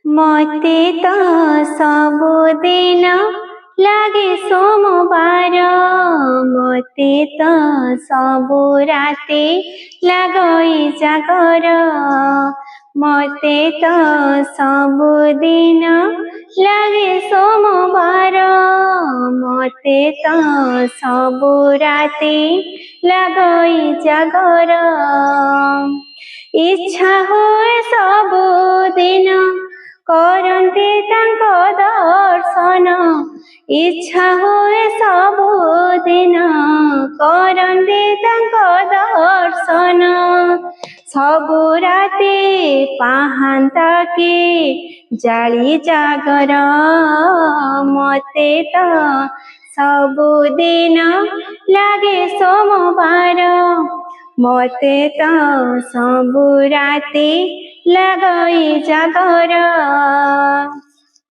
मते तो सबुदिन लागे सोमबार, मते तो सबु राते लागई जागर, मते तो सबुदिन लागे सोमबार, मते तो सबु राते लागई जागर। इच्छा हुए सबुदिन करन्ते तांक दर्शन, इच्छा हुए सबुदिन करन्ते तांक दर्शन, सबु राते पाहान्ताके जाली जागर, मते तो सबुदिन लागे सोमबार, मते तो सबु राते लागई जागर।